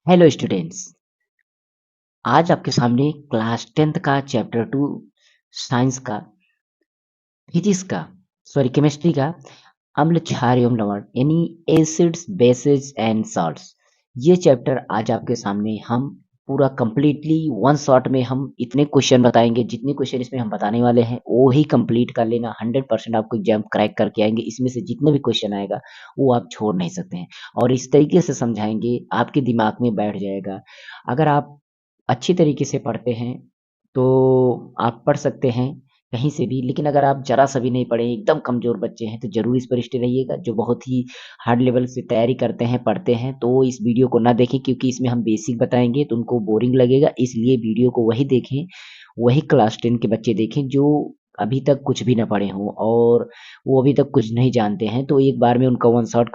Hello students. आज आपके सामने क्लास 10th का चैप्टर 2 साइंस का फिजिक्स का केमिस्ट्री का अम्ल क्षार एवं लवण यानी एसिड्स बेसिस एंड सॉल्ट्स ये चैप्टर आज आपके सामने हम पूरा कंप्लीटली वन शॉट में हम इतने क्वेश्चन बताएंगे। जितने क्वेश्चन इसमें हम बताने वाले हैं वो ही कंप्लीट कर लेना। 100% आपको एग्जाम क्रैक करके आएंगे। इसमें से जितने भी क्वेश्चन आएगा वो आप छोड़ नहीं सकते हैं और इस तरीके से समझाएंगे आपके दिमाग में बैठ जाएगा। अगर आप अच्छी तरीके से पढ़ते हैं तो आप पढ़ सकते हैं कहीं से भी। लेकिन अगर आप ज़रा सा भी नहीं पढ़े, एकदम कमज़ोर बच्चे हैं, तो ज़रूर इस पर स्टे रहिएगा। जो बहुत ही हार्ड लेवल से तैयारी करते हैं, पढ़ते हैं, तो इस वीडियो को ना देखें क्योंकि इसमें हम बेसिक बताएँगे तो उनको बोरिंग लगेगा। इसलिए वीडियो को वही देखें, वही क्लास 10 के बच्चे देखें जो अभी तक कुछ भी ना पढ़े हों और वो अभी तक कुछ नहीं जानते हैं। तो एक बार में उनका वन शॉट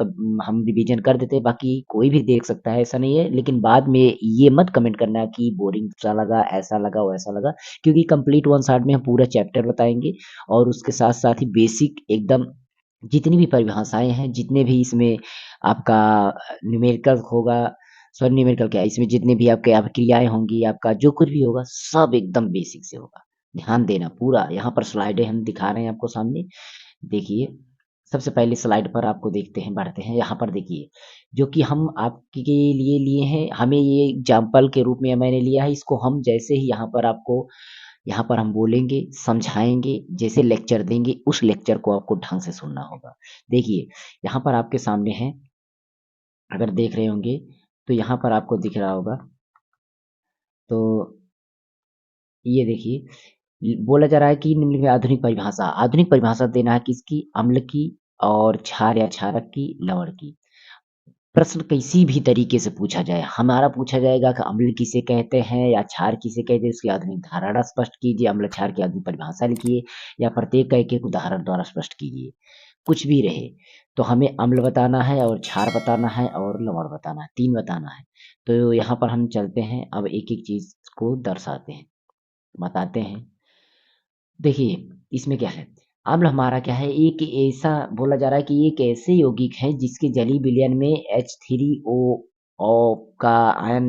हम रिवीजन कर देते हैं। बाकी कोई भी देख सकता है, ऐसा नहीं है। लेकिन बाद में ये मत कमेंट करना कि बोरिंग सा लगा, ऐसा लगा, वैसा लगा, क्योंकि कंप्लीट वन शॉट में हम पूरा चैप्टर बताएँगे और उसके साथ-साथ ही बेसिक एकदम जितनी भी परिभाषाएँ हैं, जितने भी इसमें आपका न्यूमेरिकल होगा, सॉरी न्यूमेरिकल क्या, इसमें जितने भी आपके क्रियाएँ होंगी, आपका जो कुछ भी होगा, सब एकदम बेसिक से होगा। ध्यान देना पूरा। यहाँ पर स्लाइडें हम दिखा रहे हैं आपको सामने। देखिए, सबसे पहली स्लाइड पर आपको देखते हैं, बढ़ते हैं। यहाँ पर देखिए, जो कि हम आपके लिए लिए हैं, हमें ये एग्ज़ाम्पल के रूप में मैंने लिया है। इसको हम जैसे ही यहाँ पर हम बोलेंगे, समझाएँगे, जैसे लेक्चर देंगे, उस लेक्चर को आपको ढंग से सुनना होगा। देखिए, यहाँ पर आपके सामने है, अगर देख रहे होंगे, तो यहाँ पर आपको दिख रहा होगा। तो ये देखिए, बोला जा रहा है कि निम्न में आधुनिक परिभाषा देना है किसकी? अम्ल की और क्षार या क्षारक की, लवण की। प्रश्न किसी भी तरीके से पूछा जाए, हमारा पूछा जाएगा कि अम्ल किसे कहते हैं या क्षार किसे कहते हैं, उसकी आधुनिक धारणा स्पष्ट कीजिए, अम्ल क्षार की आधुनिक परिभाषा लिखिए या प्रत्येक का एक-एक उदाहरण द्वारा स्पष्ट कीजिए। कुछ भी रहे, तो हमें अम्ल बताना है और क्षार बताना है और लवण बताना है, 3 बताना है। तो यहाँ पर हम चलते हैं, अब एक-एक चीज़ को दर्शाते हैं, बताते हैं। देखिए, इसमें क्या है, अम्ल हमारा क्या है, एक ऐसा बोला जा रहा है कि एक ऐसे यौगिक हैं जिसके जलीय विलयन में H3O ओ का आयन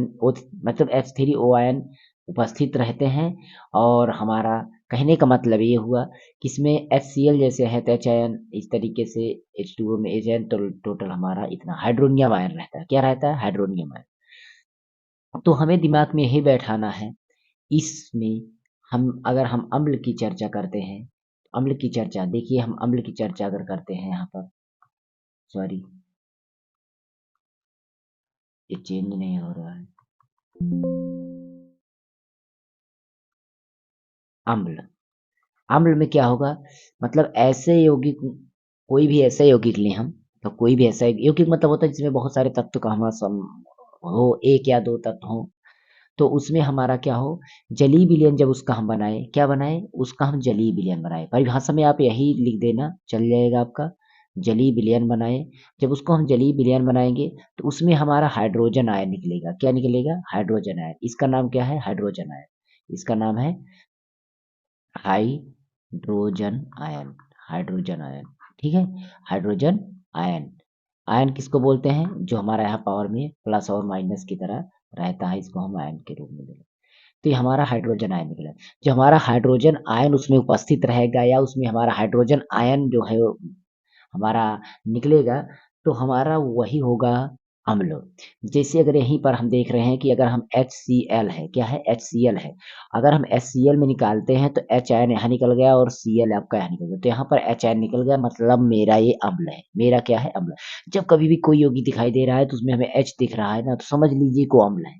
मतलब H3O आयन उपस्थित रहते हैं। और हमारा कहने का मतलब ये हुआ कि इसमें HCl जैसे है तो H आयन, इस तरीके से H2O में H आयन, तो टोटल हमारा इतना हाइड्रोनियम आयन रहता है। क्या रहता है? Hydronium ion. तो हमें दिमाग में यही बैठाना है, इसमें हम अम्ल की चर्चा करते हैं, अम्ल की चर्चा देखिए, हम अम्ल की चर्चा अगर करते हैं यहाँ पर, सॉरी ये चेंज नहीं हो रहा है। अम्ल, अम्ल में क्या होगा, मतलब ऐसे यौगिक, कोई भी ऐसा यौगिक लें हम, तो कोई भी ऐसा यौगिक मतलब होता है जिसमें बहुत सारे तत्व का हमारा सम हो, एक या दो तत्व हो, तो उसमें हमारा क्या हो, जलीय विलयन जब उसका हम बनाए, क्या बनाए, उसका हम जलीय विलयन बनाए। परिभाषा में आप यही लिख देना, चल जाएगा आपका। जलीय विलयन बनाए, जब उसको हम जलीय विलयन बनाएंगे तो उसमें हमारा हाइड्रोजन आयन निकलेगा। क्या निकलेगा? Hydrogen ion. इसका नाम क्या है? Hydrogen ion. इसका नाम है हाइड्रोजन आयन। हाइड्रोजन आयन, ठीक है। हाइड्रोजन आयन, आयन किसको बोलते हैं? जो हमारा यहाँ पावर में प्लस और माइनस की तरह रहता है, इसको हम आयन के रूप में बोलते हैं। तो ये हमारा हाइड्रोजन आयन निकला। जो हमारा हाइड्रोजन आयन उसमें उपस्थित रहेगा या उसमें हमारा हाइड्रोजन आयन जो है वो हमारा निकलेगा, तो हमारा वही होगा अम्ल। जैसे अगर यहीं पर हम देख रहे हैं कि अगर हम HCl है, क्या है? HCl है। अगर हम HCl में निकालते हैं तो H आयन यहाँ निकल गया और Cl आपका यहाँ निकल गया। तो यहाँ पर H आयन निकल गया, मतलब मेरा ये अम्ल है। मेरा क्या है? अम्ल। जब कभी भी कोई यौगिक दिखाई दे रहा है तो उसमें हमें H दिख रहा है ना, तो समझ लीजिए कि वो अम्ल है।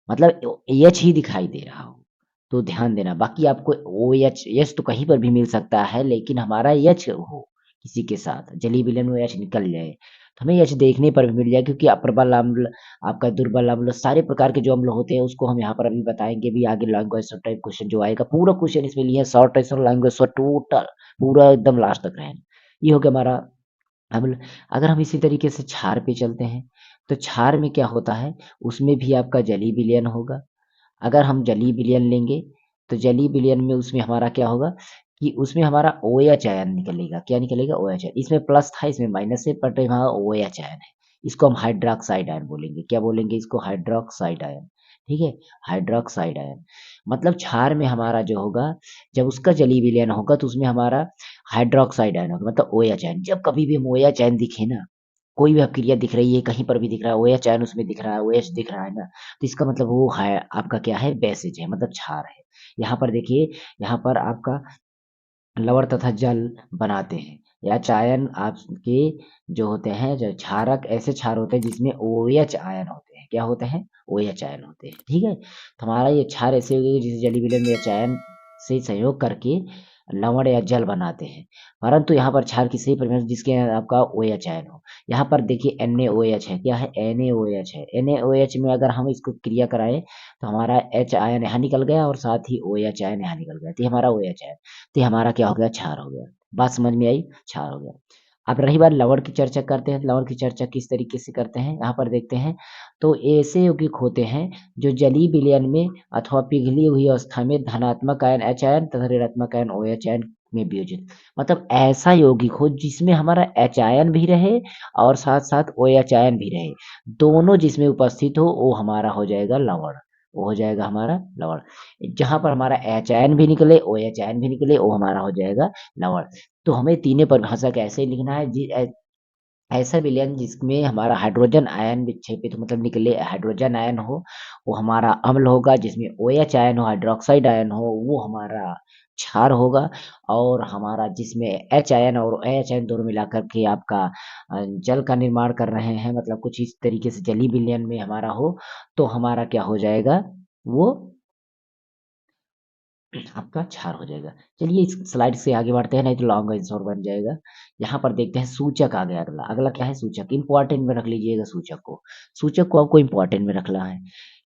मतलब एच ही दिखाई दे रहा हो, तो ध्यान देना। बाकी आपको ओ एच, एच तो कहीं पर भी मिल सकता है, लेकिन हमारा एच हो किसी के साथ, जलीय विलयन में एच निकल जाए तो हमें एच देखने पर भी मिल जाए, क्योंकि अप्रबल अम्ल, आपका दुर्बल अम्ल, सारे प्रकार के जो अम्ल होते हैं उसको हम यहाँ पर अभी बताएंगे भी आगे। लैंग्वेज टाइप क्वेश्चन जो आएगा, पूरा क्वेश्चन इसमें लिया, शॉर्ट आंसर लैंग्वेज टोटल पूरा एकदम लास्ट तक रहेगा। ये हो गया हमारा अम्ल। अगर हम इसी तरीके से क्षार पे चलते हैं, तो क्षार में क्या होता है, उसमें भी आपका जलीय विलयन होगा। अगर हम जलीय विलयन लेंगे, तो जलीय विलयन में उसमें हमारा क्या होगा कि उसमें हमारा OH आयन निकलेगा। क्या निकलेगा? OH ion. इसमें प्लस था, इसमें माइनस है, बट यहाँ OH आयन है। इसको हम हाइड्रोक्साइड आयन बोलेंगे। क्या बोलेंगे इसको? Hydroxide ion. ठीक है, हाइड्रोक्साइड आयन मतलब क्षार में हमारा जो होगा, जब उसका जलीय विलयन होगा तो उसमें हमारा हाइड्रोक्साइड आयन होगा, मतलब OH आयन। जब कभी भी हम OH आयन दिखे ना, कोई भी अभिक्रिया दिख रही है, कहीं पर भी दिख रहा है, OH आयन उसमें दिख रहा है, OH दिख रहा है ना, तो इसका मतलब वो है आपका क्या है? बेसिज है, मतलब क्षार है। यहाँ पर देखिए, यहाँ पर आपका लवण तथा जल बनाते हैं, या चायन आपके जो होते हैं, जो क्षारक ऐसे क्षार होते हैं जिसमें OH आयन होते हैं। क्या होते हैं? OH आयन होते हैं। ठीक है, तो हमारा ये क्षार ऐसे हो गए जिसे जलीय विलयन में चायन से संयोग करके लवण या जल बनाते हैं, परंतु यहाँ पर क्षार की सही परिभाषा जिसके आपका OH आयन हो। यहाँ पर देखिए NaOH है। क्या है? NaOH है। NaOH में अगर हम इसको क्रिया कराएं तो हमारा H आयन यहाँ निकल गया और साथ ही OH आयन यहाँ निकल गया, तो ये हमारा OH आयन, तो ये हमारा क्या हो गया? क्षार हो गया। बात समझ में आई? क्षार हो गया। अब रही बात लवण की चर्चा करते हैं। लवण की चर्चा किस तरीके से करते हैं, यहाँ पर देखते हैं। तो ऐसे यौगिक होते हैं जो जलीय विलयन में अथवा पिघली हुई अवस्था में धनात्मक आयन H आयन तथा ऋणात्मक आयन OH आयन में वियोजित, मतलब ऐसा यौगिक हो जिसमें हमारा H आयन भी रहे और साथ साथ OH आयन भी रहे, दोनों जिसमें उपस्थित हो वो हमारा हो जाएगा लवण। वो हो जाएगा हमारा लवण। जहां पर हमारा H आयन भी निकले, OH आयन भी निकले, वो हमारा हो जाएगा लवण। तो हमें तीनों परिभाषा कैसे लिखना है जी? ऐसा विलयन जिसमें हमारा हाइड्रोजन आयन विक्षेपित मतलब निकले, हाइड्रोजन आयन हो, वो हमारा अम्ल होगा। जिसमें OH आयन हो, हाइड्रोक्साइड आयन हो, वो हमारा क्षार होगा। और हमारा जिसमें H आयन और OH आयन दोनों मिलाकर के आपका जल का निर्माण कर रहे हैं, मतलब कुछ इस तरीके से जलीय विलयन में हमारा हो, तो हमारा क्या हो जाएगा? वो आपका क्षार हो जाएगा। चलिए इस स्लाइड से आगे बढ़ते हैं, नहीं तो लॉन्ग आंसर बन जाएगा। यहाँ पर देखते हैं सूचक आ गया। अगला अगला क्या है? सूचक। इंपॉर्टेंट में रख लीजिएगा सूचक को। सूचक को आपको इंपॉर्टेंट में रखना है,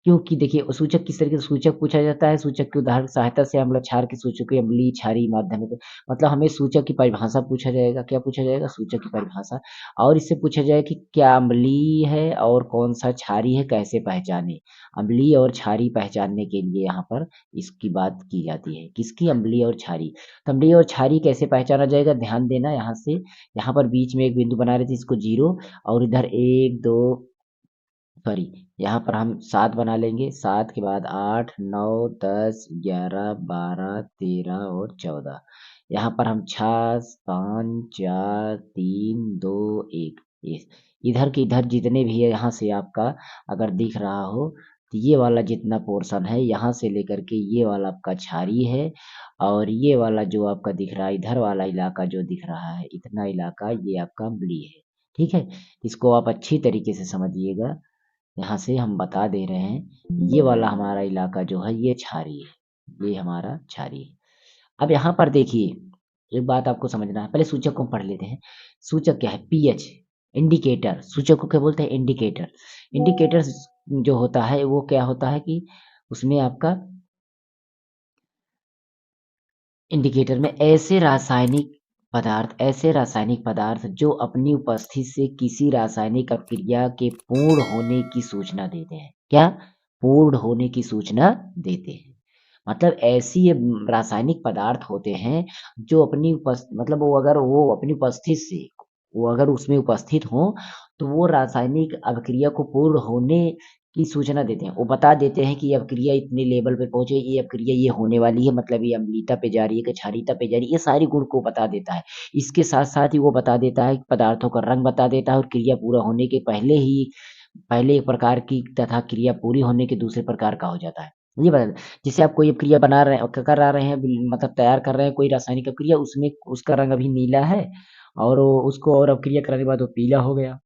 क्योंकि देखिए सूचक किस तरीके से सूचक पूछा जाता है। सूचक के उदाहरण की सहायता से अम्ल क्षार के सूचक अम्लीय क्षारीय माध्यमिक, मतलब हमें सूचक की परिभाषा पूछा जाएगा। क्या पूछा जाएगा? सूचक की परिभाषा। और इससे पूछा जाएगा कि क्या अम्लीय है और कौन सा क्षारीय है, कैसे पहचाने। अम्लीय और क्षारीय पहचानने के लिए यहाँ पर इसकी बात की जाती है। किसकी? अम्लीय और क्षारीय। तो अम्लीय और क्षारीय कैसे पहचाना जाएगा? ध्यान देना यहाँ से। यहाँ पर बीच में एक बिंदु बना रहे थे, इसको 0, और इधर 1 2 सॉरी, यहाँ पर हम 7 बना लेंगे। 7 के बाद 8 9 10 11 12 13 और 14। यहाँ पर हम 6 5 4 3 2 1 इधर के इधर जितने भी है, यहाँ से आपका अगर दिख रहा हो तो ये वाला जितना पोर्शन है यहाँ से लेकर के ये वाला आपका क्षारीय है, और ये वाला जो आपका दिख रहा है, इधर वाला इलाका जो दिख रहा है, इतना इलाका ये आपका अम्लीय है। ठीक है, इसको आप अच्छी तरीके से समझिएगा। यहाँ से हम बता दे रहे हैं, ये वाला हमारा इलाका जो है ये क्षारीय है, ये हमारा क्षारीय है। अब यहाँ पर देखिए, एक बात आपको समझना है। पहले सूचक को हम पढ़ लेते हैं। सूचक क्या है? PH, indicator. सूचक को क्या बोलते हैं? इंडिकेटर। इंडिकेटर जो होता है वो क्या होता है कि उसमें आपका इंडिकेटर में ऐसे रासायनिक पदार्थ जो अपनी उपस्थिति से किसी रासायनिक अभिक्रिया के पूर्ण होने की सूचना देते हैं। क्या? पूर्ण होने की सूचना देते हैं। मतलब ऐसी रासायनिक पदार्थ होते हैं जो अपनी मतलब वो अगर वो अपनी उपस्थिति से वो अगर उसमें उपस्थित हो तो वो रासायनिक अभिक्रिया को पूर्ण होने की सूचना देते हैं। वो बता देते हैं कि ये अभिक्रिया इतने लेवल पे पहुंचे, ये अभिक्रिया ये होने वाली है, मतलब ये अम्लीयता पे जा रही है कि क्षारीयता पे जा रही है, ये सारी गुण को बता देता है। इसके साथ साथ ही वो बता देता है कि पदार्थों का रंग बता देता है, और क्रिया पूरा होने के पहले ही पहले एक प्रकार की तथा क्रिया पूरी होने के दूसरे प्रकार का हो जाता है। ये बता जैसे आप कोई क्रिया बना रहे हैं, करा रहे हैं, मतलब तैयार कर रहे हैं कोई रासायनिक अभिक्रिया, उसमें उसका रंग अभी नीला है और उसको और अभिक्रिया कराने के बाद वो पीला हो गया।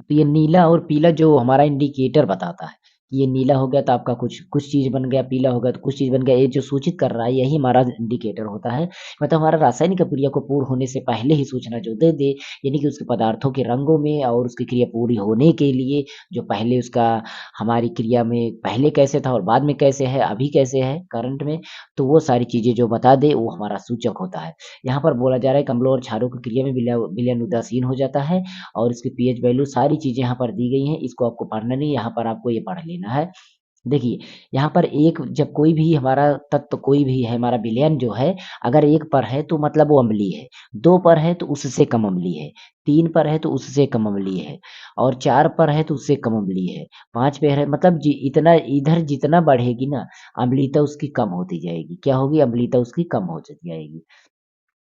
तो ये नीला और पीला जो हमारा इंडिकेटर बताता है कि ये नीला हो गया तो आपका कुछ कुछ चीज बन गया, पीला हो गया तो कुछ चीज बन गया, ये जो सूचित कर रहा है यही हमारा इंडिकेटर होता है। मतलब हमारा रासायनिक क्रिया को पूर्ण होने से पहले ही सूचना जो दे दे, यानी कि उसके पदार्थों के रंगों में और उसकी क्रिया पूरी होने के लिए जो पहले उसका हमारी क्रिया में पहले कैसे था और बाद में कैसे है, अभी कैसे है करंट में, तो वो सारी चीजें जो बता दे वो हमारा सूचक होता है। यहाँ पर बोला जा रहा है कि अम्लों और क्षारों की क्रिया में विलयन उदासीन हो जाता है, और इसकी पीएच वैल्यू सारी चीजें यहाँ पर दी गई हैं। इसको आपको पढ़ना नहीं, यहाँ पर आपको ये पढ़ लेना है। देखिए यहाँ पर एक जब कोई भी हमारा तत्व कोई भी है हमारा विलयन जो है अगर 1 पर है तो मतलब वो अम्लीय है, 2 पर है तो उससे कम अम्लीय है, 3 पर है तो उससे कम अम्लीय है और 4 पर है तो उससे कम अम्लीय है, 5 पे है मतलब इतना इधर जितना बढ़ेगी ना अम्लीयता उसकी कम होती जाएगी। क्या होगी? अम्लीयता उसकी कम होती जाएगी।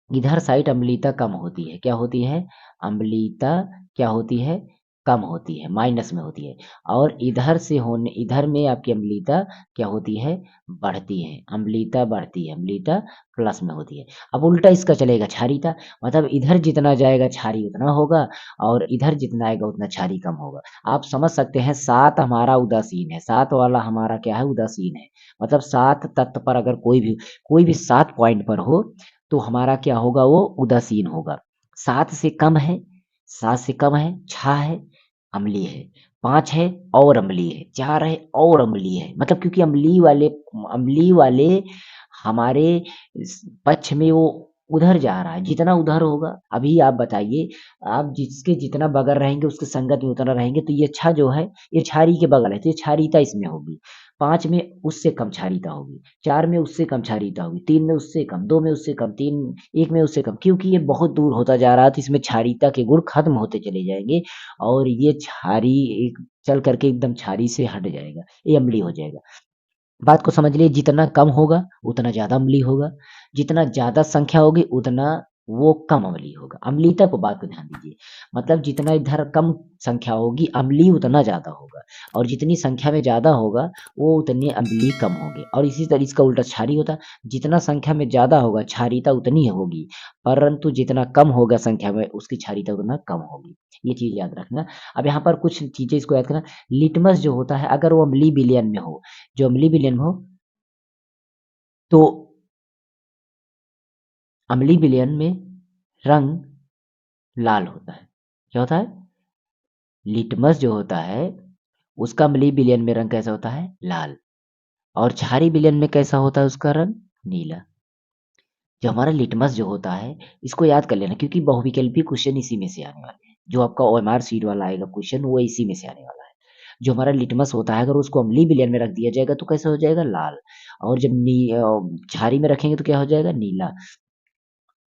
इधर साइड अम्लीयता कम होती है। क्या होती है? अम्लीयता क्या होती है? कम होती है, माइनस में होती है और इधर में आपकी अम्लीयता क्या होती है? बढ़ती है। अम्लीयता बढ़ती है, अम्लीयता प्लस में होती है। अब उल्टा इसका चलेगा क्षारीयता मतलब इधर जितना जाएगा क्षारीय उतना होगा और इधर जितना आएगा उतना क्षारीय कम होगा। आप समझ सकते हैं 7 हमारा उदासीन है, 7 वाला हमारा क्या है? उदासीन है। मतलब 7 तत्व पर अगर कोई भी 7 पॉइंट पर हो तो हमारा क्या होगा? वो उदासीन होगा। 7 से कम है 7 से कम है, 6 है, अम्लीय है, 5 है और अम्लीय है, 4 है और अम्लीय है। मतलब क्योंकि अम्लीय वाले हमारे पक्ष में वो उधर जा रहा है, जितना उधर होगा अभी आप बताइए, आप जिसके जितना बगल रहेंगे उसके संगत में उतना रहेंगे तो ये अच्छा जो है ये क्षारीय के बगल है तो ये क्षारीयता इसमें होगी। 5 में उससे कम क्षारीयता होगी, 4 में उससे कम क्षारीयता होगी, 3 में उससे कम, 2 में उससे कम, 1 में उससे कम क्योंकि ये बहुत दूर होता जा रहा है तो इसमें क्षारीयता के गुण खत्म होते चले जाएंगे और ये क्षारीय एक चल करके एकदम क्षारीय से हट जाएगा, ये अम्लीय हो जाएगा। बात को समझ लिए जितना कम होगा उतना ज़्यादा अम्लीय होगा, जितना ज़्यादा संख्या होगी उतना वो कम अम्लीय होगा। अम्लीयता को बात को ध्यान दीजिए, मतलब जितना इधर कम संख्या होगी अम्लीय उतना ज़्यादा होगा और जितनी संख्या में ज़्यादा होगा वो उतने अम्लीय कम होंगे और इसी तरह इसका उल्टा क्षारीय होता, जितना संख्या में ज़्यादा होगा क्षारीयता उतनी होगी, परंतु जितना कम होगा संख्या में उसकी क्षारीयता उतना कम होगी। ये चीज़ याद रखना। अब यहाँ पर कुछ चीज़ें इसको याद करना, लिटमस जो होता है अगर वो अम्लीय विलयन में हो जो अम्लीय विलयन हो तो अम्लीय विलयन में रंग लाल होता है। क्या होता है? लिटमस जो होता है उसका अम्लीय विलयन में रंग कैसा होता है? लाल। और क्षारीय विलयन में कैसा होता है उसका रंग? नीला। जो हमारा लिटमस जो होता है इसको याद कर लेना क्योंकि बहुविकल्पी क्वेश्चन इसी में से आने वाले हैं। जो आपका ओएमआर शीट वाला आएगा क्वेश्चन वो इसी में से आने वाला है। जो हमारा लिटमस होता है अगर उसको अम्लीय विलयन में रख दिया जाएगा तो कैसा हो जाएगा? लाल। और जब क्षारीय में रखेंगे तो क्या हो जाएगा? नीला।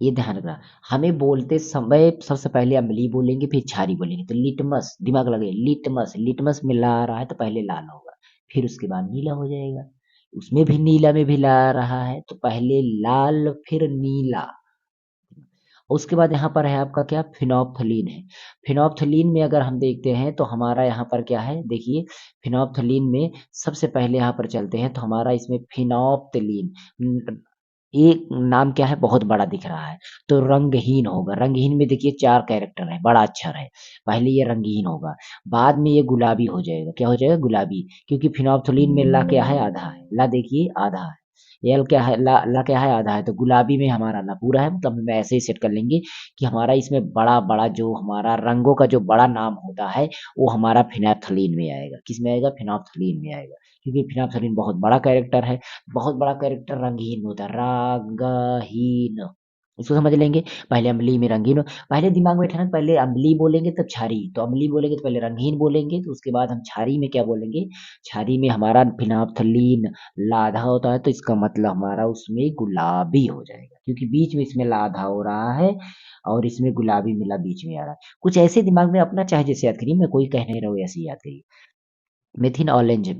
ये ध्यान रखना। हमें बोलते समय सबसे पहले अम्लीय बोलेंगे फिर क्षारीय बोलेंगे तो लिटमस दिमाग लगाइए, लिटमस मिला रहा है तो पहले लाल होगा फिर उसके बाद नीला हो जाएगा। उसमें भी नीला में भी ला रहा है तो पहले लाल फिर नीला। उसके बाद यहाँ पर है आपका क्या? फिनोप्थलीन है। फिनोप्थलीन में अगर हम देखते हैं तो हमारा यहाँ पर क्या है? देखिए फिनोप्थलीन में सबसे पहले यहाँ पर चलते हैं तो हमारा इसमें फिनोप्थलीन एक नाम क्या है? बहुत बड़ा दिख रहा है तो रंगहीन होगा। रंगहीन में देखिए 4 कैरेक्टर है, बड़ा अक्षर है। पहले ये रंगहीन होगा, बाद में ये गुलाबी हो जाएगा। क्या हो जाएगा? गुलाबी। क्योंकि फिनोप्थलीन में ला क्या है? आधा है। ला देखिए आधा है। एल क्या है? ला ला क्या है? आधा है। तो गुलाबी में हमारा ला पूरा है मतलब हम ऐसे ही सेट कर लेंगे कि हमारा इसमें बड़ा-बड़ा जो हमारा रंगों का जो बड़ा नाम होता है वो हमारा फिनोप्थलीन में आएगा। किसमें आएगा? फिनोप्थलीन में आएगा। क्योंकि फिनोप्थलीन बहुत बड़ा कैरेक्टर है, बहुत बड़ा कैरेक्टर रंगहीन होता है, रागहीन। इसको समझ लेंगे। पहले अम्लीय में रंगीन पहले दिमाग में बैठाना, पहले अम्लीय बोलेंगे तब क्षारीय, तो अम्लीय बोलेंगे तो पहले रंगहीन बोलेंगे तो उसके बाद हम क्षारीय में क्या बोलेंगे? क्षारीय में हमारा फिनोप्थलीन लाधा होता है तो इसका मतलब हमारा उसमें गुलाबी हो जाएगा क्योंकि बीच में इसमें लाधा हो रहा है और इसमें गुलाबी मिला बीच में आ रहा है। कुछ ऐसे दिमाग में अपना चाहे जैसे याद करिए, मैं कोई कह नहीं रहा हूँ ऐसे ही याद करिए। मेथिल ऑरेंज है।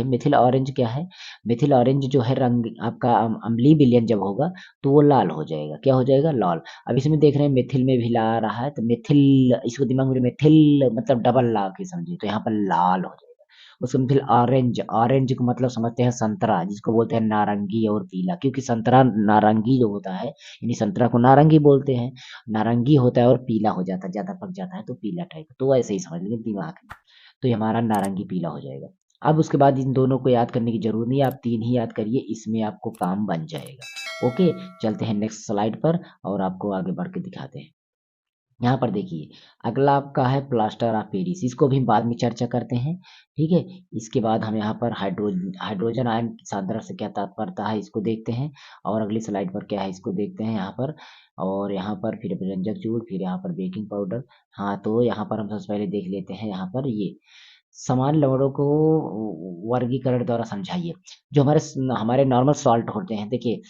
मेथिल ऑरेंज क्या है? मेथिल ऑरेंज जो है रंग आपका अम्लीय विलयन जब होगा तो वो लाल हो जाएगा। क्या हो जाएगा? लाल। अब इसमें देख रहे हैं मेथिल में भी ला आ रहा है तो मेथिल इसको दिमाग में मेथिल मतलब डबल ला के समझिए तो यहाँ पर लाल हो जाएगा। उसको मिथिल ऑरेंज, ऑरेंज को मतलब समझते हैं संतरा जिसको बोलते हैं नारंगी और पीला, क्योंकि संतरा नारंगी जो होता है यानी संतरा को नारंगी बोलते हैं, नारंगी होता है और पीला हो जाता है, ज्यादा पक जाता है तो पीला टाइप, तो ऐसे ही समझ लेंगे दिमाग में। तो ये हमारा नारंगी पीला हो जाएगा। अब उसके बाद इन दोनों को याद करने की जरूरत नहीं है, आप 3 ही याद करिए, इसमें आपको काम बन जाएगा। ओके, चलते हैं नेक्स्ट स्लाइड पर और आपको आगे बढ़ के दिखाते हैं। यहाँ पर देखिए अगला आपका है प्लास्टर ऑफ पेरिस, इसको भी बाद में चर्चा करते हैं। ठीक है, इसके बाद हम यहाँ पर हाइड्रोजन आयन की सांद्रता से क्या तात्पर्य है इसको देखते हैं और अगली स्लाइड पर क्या है इसको देखते हैं यहाँ पर। और यहाँ पर फिर व्यंजक चूर्ण, फिर यहाँ पर बेकिंग पाउडर। हाँ तो यहाँ पर हम सबसे पहले देख लेते हैं यहाँ पर ये समान लवणों को वर्गीकरण द्वारा समझाइए। जो हमारे नॉर्मल सॉल्ट होते हैं, देखिए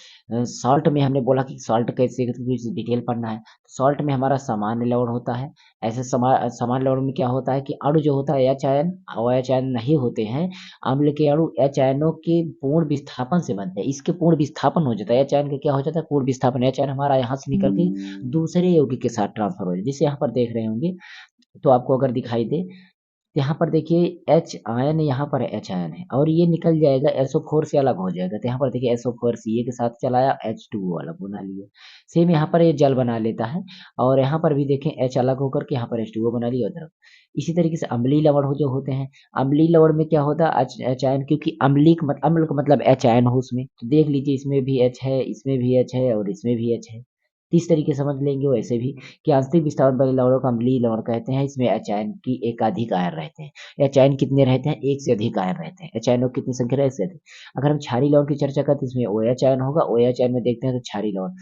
सॉल्ट में हमने बोला कि सॉल्ट कैसे कुछ डिटेल पढ़ना है। सॉल्ट में हमारा सामान्य लवण होता है। ऐसे सामान्य लवण में क्या होता है कि अणु जो होता है एच आयन और एच आयन नहीं होते हैं। अम्ल के अणु एच आयनों के पूर्ण विस्थापन से बनते हैं। इसके पूर्ण विस्थापन हो जाता है, एच आयन का क्या हो जाता है, पूर्ण विस्थापन। एच आयन हमारा यहाँ से निकल के दूसरे यौगिक के साथ ट्रांसफर हो जाता है, जिसे यहाँ पर देख रहे होंगे। तो आपको अगर दिखाई दे, यहाँ पर देखिए एच आयन, यहाँ पर एच आयन है और ये निकल जाएगा SO4 से अलग हो जाएगा। तो यहाँ पर देखिए SO4 Ca के साथ चलाया, H2O अलग बना लिया। सेम यहाँ पर ये जल बना लेता है और यहाँ पर भी देखें H अलग होकर के यहाँ पर H2O बना लिया उधर। इसी तरीके से अम्लीय लवण जो होते हैं, अम्लीय लवण में क्या होता है, एच आयन, क्योंकि अम्ल का मतलब एच आयन हो उसमें। तो देख लीजिए इसमें भी एच है, इसमें भी एच है और इसमें भी एच है। इस तरीके से समझ लेंगे। वैसे भी कि आंतरिक विस्थापन वाले लवणों को अम्लीय लवण कहते हैं। इसमें एच आयन की एकाधिक आयन रहते हैं। एच आयन कितने रहते हैं, एक से अधिक आयन रहते हैं। एच आयनों की कितनी संख्या, एक से अधिक। अगर हम क्षारीय लवण की चर्चा करते हैं, इसमें ओ एच आयन होगा। ओ एच आयन में देखते हैं तो क्षारीय लवण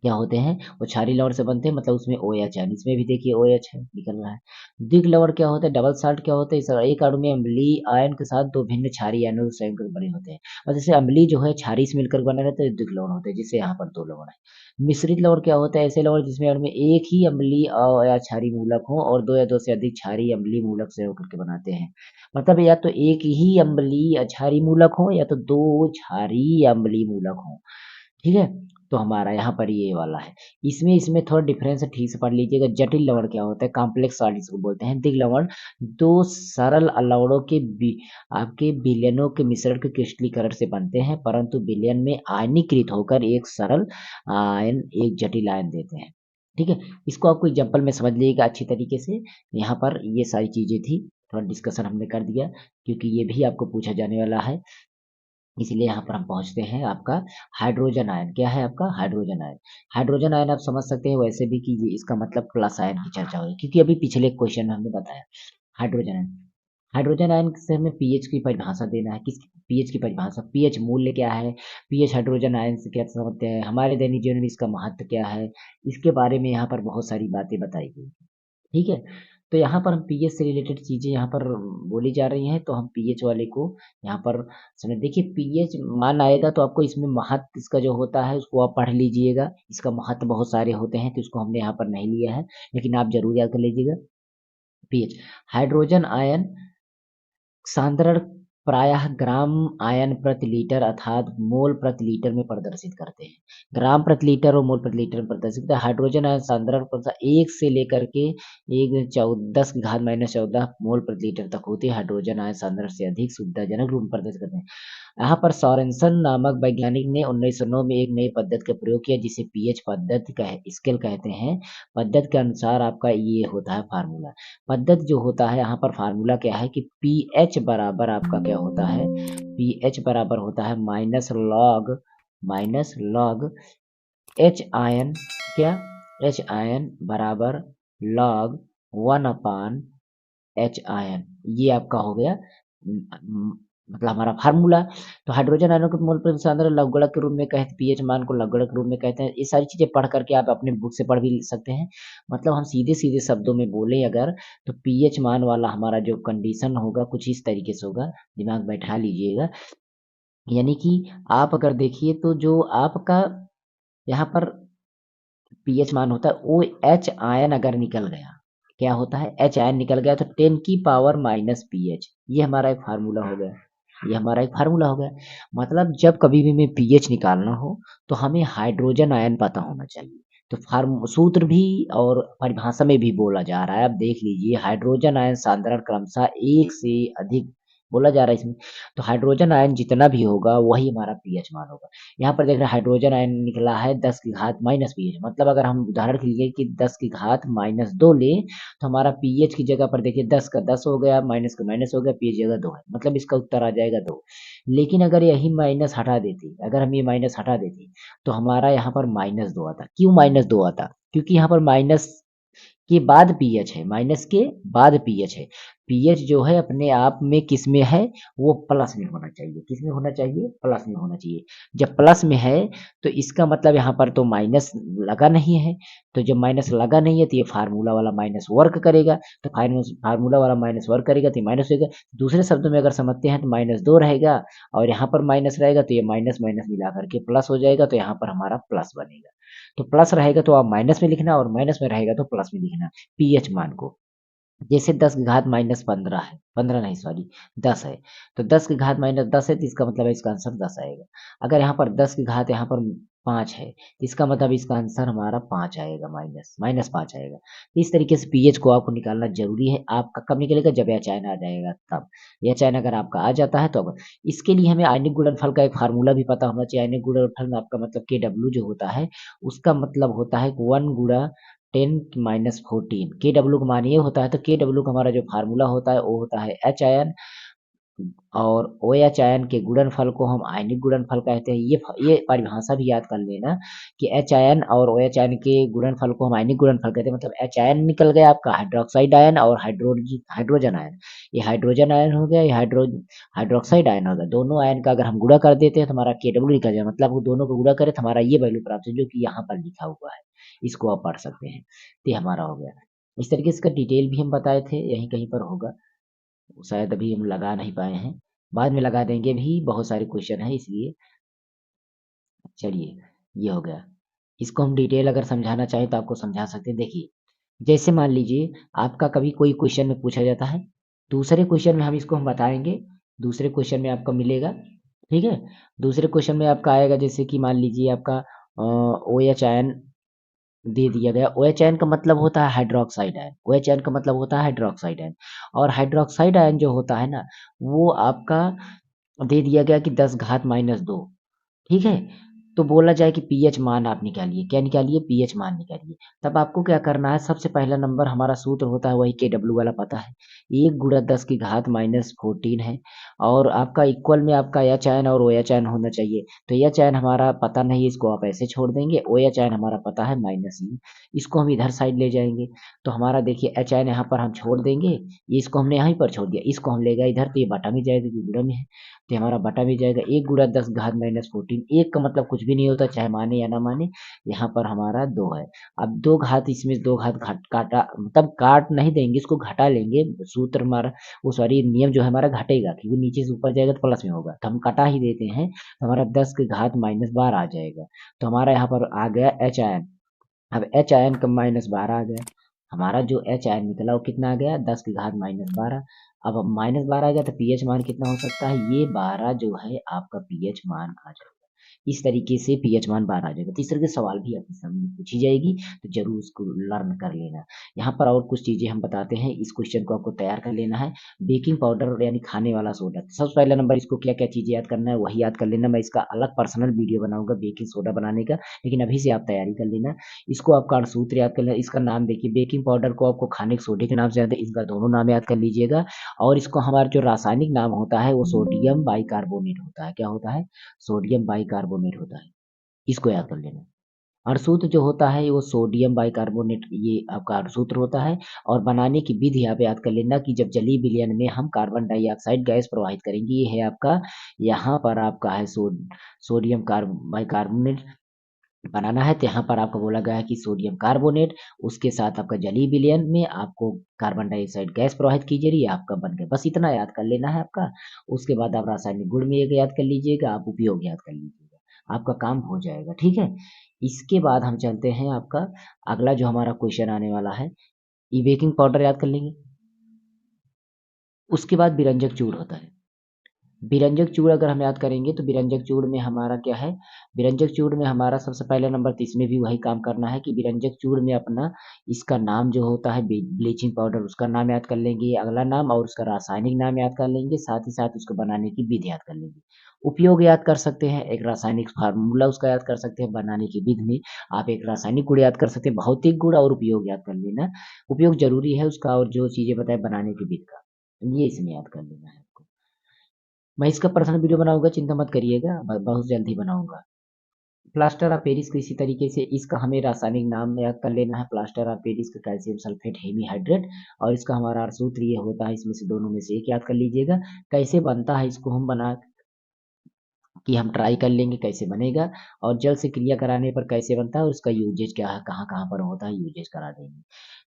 क्या होते हैं, वो क्षारीय लवण से बनते हैं, मतलब उसमें ओ एच आयन, इसमें भी देखिए ओ एच है निकल रहा है। द्विग लवण क्या होता है, डबल साल्ट क्या होता है, एक अणु में अम्लीय आयन के साथ दो भिन्न क्षारीय आयनों से संयुक्त बने होते हैं। और जैसे अम्लीय जो है क्षारीय से मिलकर बने रहते हैं, द्विग लवण होते हैं, जिससे यहाँ पर दो लवण है। मिश्रित लवण क्या होता है, ऐसे लवण जिसमें अणु में एक ही अम्लीय या क्षारीय मूलक हो और दो या दो से अधिक क्षारीय अम्लीय मूलक से होकर के बनाते हैं। मतलब या तो एक ही अम्लीय क्षारीय मूलक हो या तो दो क्षारीय अम्लीय मूलक हो। ठीक है। तो हमारा यहाँ पर ये वाला है। इसमें इसमें थोड़ा डिफरेंस ठीक से पढ़ लीजिएगा। जटिल लवण क्या होता है, कॉम्प्लेक्स सॉल्ट इसको बोलते हैं। दिग लवण दो सरल लवणों के आपके विलयनों के मिश्रण के क्रिस्टलीकरण से बनते हैं, परंतु विलयन में आयनीकृत होकर एक सरल आयन, एक जटिल आयन देते हैं। ठीक है। इसको आपको एग्जाम्पल में समझ लीजिएगा अच्छी तरीके से। यहाँ पर ये सारी चीजें थी, थोड़ा डिस्कशन हमने कर दिया क्योंकि ये भी आपको पूछा जाने वाला है। इसलिए यहाँ पर हम पहुंचते हैं आपका हाइड्रोजन आयन। क्या है आपका, हाइड्रोजन आयन। हाइड्रोजन आयन आप समझ सकते हैं वैसे भी कि इसका मतलब प्लस आयन की चर्चा हुई, क्योंकि अभी पिछले क्वेश्चन में हमने बताया हाइड्रोजन आयन। हाइड्रोजन आयन से हमें पीएच की परिभाषा देना है। किस पीएच की परिभाषा, पीएच मूल्य क्या है, पीएच हाइड्रोजन आयन से क्या समझते हैं, हमारे दैनिक जीवन में इसका महत्व क्या है, इसके बारे में यहाँ पर बहुत सारी बातें बताई गई। ठीक है। तो यहाँ पर हम पीएच से रिलेटेड चीजें यहाँ पर बोली जा रही हैं, तो हम पीएच वाले को यहाँ पर समझ। देखिए पीएच मान आएगा तो आपको इसमें महत्व इसका जो होता है उसको आप पढ़ लीजिएगा। इसका महत्व बहुत सारे होते हैं तो इसको हमने यहाँ पर नहीं लिया है, लेकिन आप जरूर याद कर लीजिएगा। पीएच, हाइड्रोजन आयन सांद्रण प्रायः ग्राम आयन प्रति लीटर अर्थात मोल प्रति लीटर में प्रदर्शित करते हैं। ग्राम प्रति लीटर और मोल प्रति लीटर में प्रदर्शित करते हैं। हाइड्रोजन आयन सांद्रण क्रमशः 1 से लेकर के 10⁻14 मोल प्रति लीटर तक होती है। हाइड्रोजन आयन सांद्रण से अधिक सुविधाजनक रूप में प्रदर्शित करते हैं। यहाँ पर सोरेनसन नामक वैज्ञानिक ने 1909 में एक नई पद्धति का प्रयोग किया जिसे पीएच पद्धति स्केल कहते हैं। पद्धति के अनुसार आपका ये होता है फार्मूला। पद्धति जो होता है यहाँ पर फार्मूला क्या है कि पीएच बराबर आपका क्या होता है, पीएच बराबर होता है माइनस लॉग एच आयन, क्या, एच आयन बराबर लॉग 1 एच आयन। ये आपका हो गया मतलब हमारा फार्मूला। तो हाइड्रोजन आयनों के मोल प्रति सांद्रता लघुगणक के रूप में कहते, पीएच मान को लघुगणक के रूप में कहते हैं। ये सारी चीजें पढ़ करके आप अपने बुक से पढ़ भी सकते हैं। मतलब हम सीधे सीधे शब्दों में बोले अगर, तो पीएच मान वाला हमारा जो कंडीशन होगा कुछ इस तरीके से होगा, दिमाग बैठा लीजिएगा। यानी कि आप अगर देखिए तो जो आपका यहाँ पर पीएच मान होता है वो एच आयन अगर निकल गया, क्या होता है, एच आयन निकल गया तो 10⁻⁻पीएच, ये हमारा एक फार्मूला हो गया। ये हमारा एक फार्मूला हो गया। मतलब जब कभी भी हमें पीएच निकालना हो तो हमें हाइड्रोजन आयन पता होना चाहिए। तो फार्म सूत्र भी और परिभाषा में भी बोला जा रहा है, आप देख लीजिए हाइड्रोजन आयन सांद्रण क्रमशः 1 से अधिक बोला जा रहा है इसमें। तो हाइड्रोजन आयन जितना भी होगा वही हमारा पीएच मान होगा। यहाँ पर देख रहे हैं हाइड्रोजन आयन निकला है 10 की घात माइनस पीएच। मतलब अगर हम उदाहरण के लिए कि 10 की घात -2 ले तो हमारा पीएच की जगह पर देखिए 10 का 10 हो गया, माइनस का माइनस हो गया, पीएच जगह 2 है, मतलब इसका उत्तर आ जाएगा 2। लेकिन अगर यही माइनस हटा देते, अगर हम ये माइनस हटा देते तो हमारा यहाँ पर -2 आता। क्यों -2 आता, क्योंकि यहाँ पर माइनस के बाद पीएच है, माइनस के बाद पीएच है। पीएच जो है अपने आप में किस में है, वो प्लस में होना चाहिए। किस में होना चाहिए? प्लस में होना चाहिए। जब प्लस में है तो इसका मतलब यहाँ पर तो माइनस लगा नहीं है, तो जब माइनस लगा नहीं है तो ये फार्मूला वाला माइनस वर्क करेगा, तो फार्मूला वाला माइनस वर्क करेगा तो ये माइनस होगा। दूसरे शब्दों में अगर समझते हैं तो -2 रहेगा और यहाँ पर माइनस रहेगा तो ये माइनस माइनस मिला करके प्लस हो जाएगा, तो यहाँ पर हमारा प्लस बनेगा। तो प्लस रहेगा तो आप माइनस में लिखना और माइनस में रहेगा तो प्लस में लिखना पीएच मान को। जैसे 10 की घात -15 है, 15 नहीं सॉरी 10 है, तो 10 की घात -10 है तो इसका मतलब है इसका आंसर 10 आएगा। अगर यहाँ पर 10 की घात यहाँ पर 5 है तो इसका मतलब इसका आंसर हमारा 5 आएगा, -5 आएगा। तो इस तरीके से पीएच को आपको निकालना जरूरी है। आपका कब निकलेगा? जब यह चाइन आ जाएगा तब। यह चाइन अगर आपका आ जाता है तो अब इसके लिए हमें आयनिक गुणनफल का एक फार्मूला भी पता होना चाहिए। आयनिक गुणनफल में आपका मतलब के डब्ल्यू जो होता है उसका मतलब होता है 1 गुणा 10 - 14 के डब्ल्यू का मान ये होता है, तो के डब्ल्यू का हमारा जो फार्मूला होता है वो होता है एच आयन और ओ एच आयन के गुणनफल को हम आयनिक गुणनफल कहते हैं। ये परिभाषा भी याद कर लेना कि एच आयन और ओ एच आयन के गुणनफल को हम आयनिक गुणनफल कहते हैं। मतलब एच आयन निकल गया आपका हाइड्रोक्साइड आयन और हाइड्रोजन आयन, ये हाइड्रोजन आयन हो गया, ये हाइड्रोक्साइड आयन हो गया। दोनों आयन का अगर हम गुणा कर देते हैं तो हमारा के डब्ल्यू निकल जाए, मतलब वो दोनों को गुणा करें तो हमारा ये वैल्यू प्राप्त हो जो कि यहाँ पर लिखा हुआ है, इसको आप पढ़ सकते हैं। तो ये हमारा हो गया। इस तरीके से इसका डिटेल भी हम बताए थे, यहीं कहीं पर होगा, शायद अभी हम लगा नहीं पाए हैं, बाद में लगा देंगे भी, बहुत सारे क्वेश्चन हैं इसलिए। चलिए, ये हो गया। इसको हम डिटेल अगर समझाना चाहें तो आपको समझा सकते हैं। देखिए, जैसे मान लीजिए आपका कभी कोई क्वेश्चन में पूछा जाता है, दूसरे क्वेश्चन में हम बताएँगे, दूसरे क्वेश्चन में आपको मिलेगा, ठीक है? दूसरे क्वेश्चन में आपका आएगा जैसे कि मान लीजिए आपका OH आयन दे दिया गया। OH आयन का मतलब होता है हाइड्रोक्साइड आयन, OH आयन का मतलब होता है हाइड्रोक्साइड आयन, और हाइड्रोक्साइड आयन जो होता है ना, वो आपका दे दिया गया कि 10 घात -2, ठीक है? तो बोला जाए कि पीएच मान आप निकालिए, क्या निकालिए? पीएच मान निकालिए। तब आपको क्या करना है? सबसे पहला नंबर हमारा सूत्र होता है वही केडब्ल्यू वाला पता है, 1 गुणा 10 की घात -14 है और आपका इक्वल में आपका एच आयन और ओएच आयन होना चाहिए। तो एच आयन हमारा पता नहीं है, इसको आप ऐसे छोड़ देंगे, ओएच आयन हमारा पता है -E, इसको हम इधर साइड ले जाएँगे। तो हमारा देखिए एच आयन यहाँ पर हम छोड़ देंगे, ये इसको हमने यहीं पर छोड़ दिया, इसको हम ले गए इधर तो ये बटा में जाएगा क्योंकि गुणा में है। तो हमारा बटा भी जाएगा 1 गुणा 10 घात -14, 1 का मतलब कुछ भी नहीं होता चाहे माने या ना माने, यहाँ पर हमारा 2 है। अब 2 घात इसमें 2 घात घट काटा मतलब काट नहीं देंगे, इसको घटा लेंगे, सूत्र हमारा वो सॉरी नियम जो है हमारा घटेगा क्योंकि नीचे से ऊपर जाएगा तो प्लस में होगा, तो हम कटा ही देते हैं, तो हमारा 10 की घात -12 आ जाएगा। तो हमारा यहाँ पर आ गया एच आयन। अब एच आयन का -12 आ गया, हमारा जो एच आयन निकला वो कितना आ गया? 10 की घात -12। अब -12 आ गया तो पीएच मान कितना हो सकता है? ये 12 जो है आपका पीएच मान आ जाएगा। इस तरीके से पीएच मान 12 आ जाएगा। तो इस तरह के सवाल भी आपके सामने पूछी जाएगी, तो जरूर उसको लर्न कर लेना। यहाँ पर और कुछ चीजें हम बताते हैं, इस क्वेश्चन को आपको तैयार कर लेना है। बेकिंग पाउडर यानी खाने वाला सोडा, सबसे पहला नंबर इसको क्या क्या चीजें याद करना है वही याद कर लेना। मैं इसका अलग पर्सनल वीडियो बनाऊंगा बेकिंग सोडा बनाने का, लेकिन अभी से आप तैयारी कर लेना। इसको आपका सूत्र याद कर लेना। इसका नाम देखिए, बेकिंग पाउडर को आपको खाने के सोडे के नाम से याद है, इसका दोनों नाम याद कर लीजिएगा। और इसको हमारा जो रासायनिक नाम होता है वो सोडियम बाइकार्बोनेट होता है। क्या होता है? सोडियम बाइकार्बोनेट होता है, इसको याद कर लेना। अणसूत्र जो होता है वो सोडियम बाइकार्बोनेट, ये आपका अणसूत्र होता है। और बनाने की विधि यहाँ पे याद कर लेना कि जब जलीय विलयन में हम कार्बन डाइऑक्साइड गैस प्रवाहित करेंगे, ये है आपका, यहाँ पर आपका है सोडियम बाइकार्बोनेट बनाना है, तो यहाँ पर आपको बोला गया है कि सोडियम कार्बोनेट, उसके साथ आपका जलीय विलयन में आपको कार्बन डाइऑक्साइड गैस प्रवाहित की जा रही है, आपका बन गया। बस इतना याद कर लेना है आपका। उसके बाद आप रासायनिक गुण में एक याद कर लीजिएगा, आप उपयोग याद कर लीजिएगा, आपका काम हो जाएगा, ठीक है। इसके बाद हम चलते हैं आपका अगला जो हमारा क्वेश्चन आने वाला है, ये बेकिंग पाउडर याद कर लेंगे। उसके बाद विरंजक चूड़ होता है। विरंजक चूड़ अगर हम याद करेंगे तो विरंजक चूड़ में हमारा क्या है? विरंजक चूड़ में हमारा सबसे पहला नंबर, तो इसमें भी वही काम करना है कि विरंजक चूड़ में अपना इसका नाम जो होता है ब्लीचिंग पाउडर, उसका नाम याद कर लेंगे, अगला नाम और उसका रासायनिक नाम याद कर लेंगे, साथ ही साथ उसको बनाने की विधि याद कर लेंगे। उपयोग याद कर सकते हैं, एक रासायनिक फार्मूला उसका याद कर सकते हैं, बनाने की विधि में आप एक रासायनिक गुण याद कर सकते हैं, भौतिक गुण और उपयोग याद कर लेना। उपयोग जरूरी है उसका, और जो चीजें बताए बनाने की विधि का, ये इसमें याद कर लेना है आपको। मैं इसका पर्सनल वीडियो बनाऊँगा, चिंता मत करिएगा, बहुत जल्द ही बनाऊँगा। प्लास्टर ऑफ पेरिस को इसी तरीके से इसका हमें रासायनिक नाम याद कर लेना है, प्लास्टर ऑफ पेरिस का कैल्शियम सल्फेट हेमीहाइड्रेट, और इसका हमारा सूत्र ये होता है, इसमें से दोनों में से एक याद कर लीजिएगा। कैसे बनता है इसको हम बना कि हम ट्राई कर लेंगे कैसे बनेगा, और जल से क्रिया कराने पर कैसे बनता है और उसका यूजेज क्या है, कहाँ कहाँ पर होता है, यूजेज करा देंगे।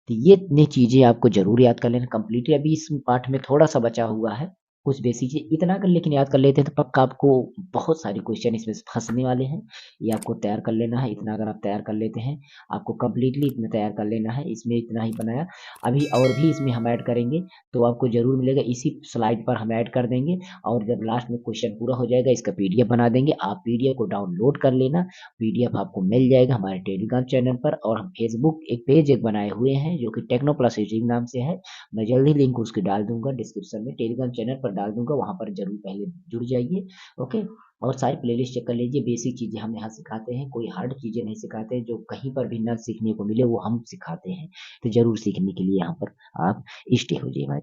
तो ये इतनी चीजें आपको जरूर याद कर लेना कंप्लीटली। अभी इस पार्ट में थोड़ा सा बचा हुआ है, कुछ बेसिक चीज इतना कर लेकिन याद कर लेते हैं तो पक्का आपको बहुत सारे क्वेश्चन इसमें से फंसने वाले हैं। ये आपको तैयार कर लेना है, इतना अगर आप तैयार कर लेते हैं आपको कंप्लीटली इतना तैयार कर लेना है। इसमें इतना ही बनाया, अभी और भी इसमें हम ऐड करेंगे तो आपको जरूर मिलेगा, इसी स्लाइड पर हम ऐड कर देंगे। और जब लास्ट में क्वेश्चन पूरा हो जाएगा इसका पीडीएफ बना देंगे, आप पीडीएफ को डाउनलोड कर लेना। पीडीएफ आपको मिल जाएगा हमारे टेलीग्राम चैनल पर, और हम फेसबुक एक पेज एक बनाए हुए हैं जो कि टेक्नो प्लस एडिटिंग नाम से है। मैं जल्दी लिंक उसकी डाल दूंगा डिस्क्रिप्शन में, टेलीग्राम चैनल पर डाल दूंगा, वहां पर जरूर पहले जुड़ जाइए। ओके, और सारी प्लेलिस्ट चेक कर लीजिए। बेसिक चीजें हम यहाँ सिखाते हैं, कोई हार्ड चीजें नहीं सिखाते हैं, जो कहीं पर भी न सीखने को मिले वो हम सिखाते हैं। तो जरूर सीखने के लिए यहाँ पर आप स्टे हो जाइए हमारे